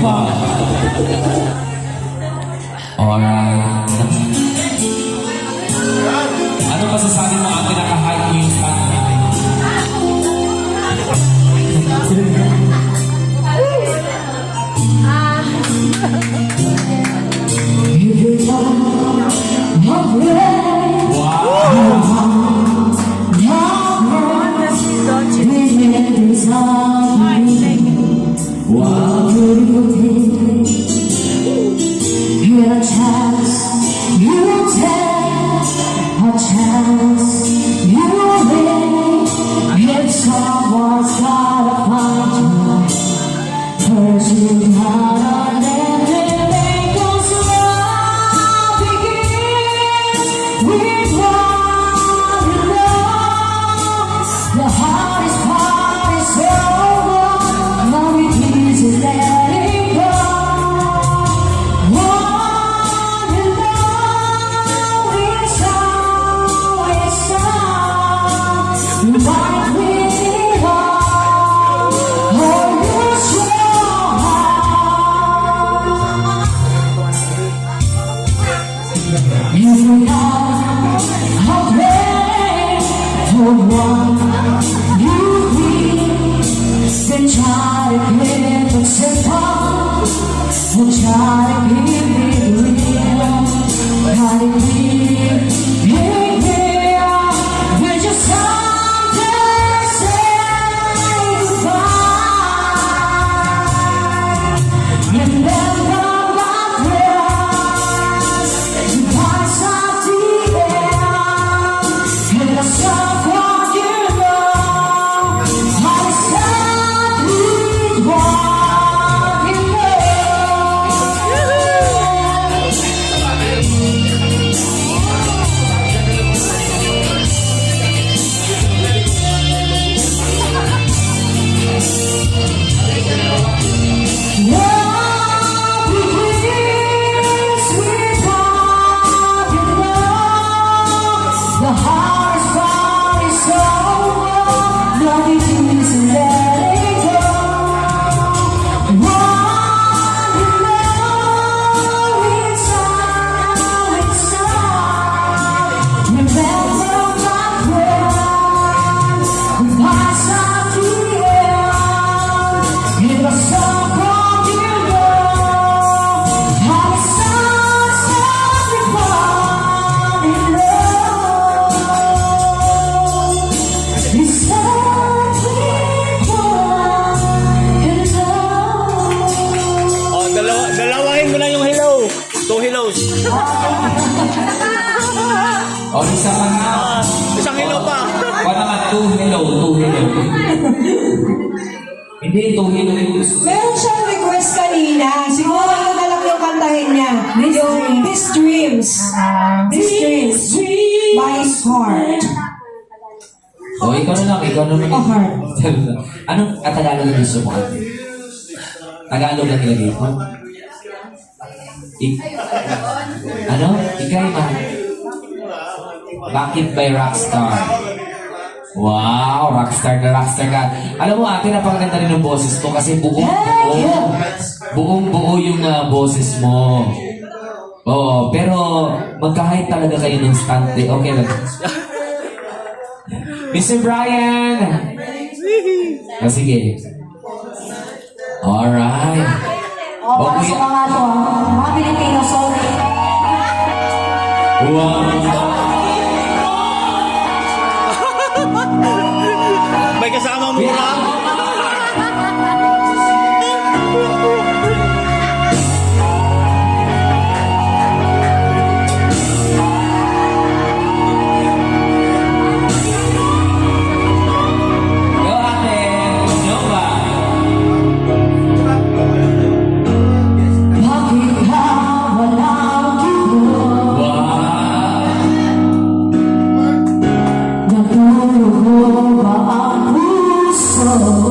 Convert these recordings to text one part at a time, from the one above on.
ba? Alright. Ano masasabi mo ang pinaka-hype mo yung stand natin? Dalawahin mo na yung hello. 2 hellos. O, isa pa nga. Isang hello pa. O naman, 2 hello. Hindi, 2 hello yung gusto. Meron siyang request kanina. Siguro yun na lang yung kantahin niya. Yung These Dreams. These Dreams. By Heart. O, ikaw naman. Oh, Heart. Anong Tagalog na gusto mo? Tagalog na nilagay mo? Ano? Ikay ma. Bakit by Rockstar? Wow, rockstar na rockstar ka. Alam mo ate, napakaganda rin ng boses mo kasi buong-buo yung boses mo. Oo, pero magkahit talaga kayo ng stand. Okay lang. Mr. Brian! Sige. Alright. Para sa mga to, mga Pilipino, sorry. Wow. May kasamang mura. Oh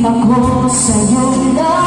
ako sa'yo na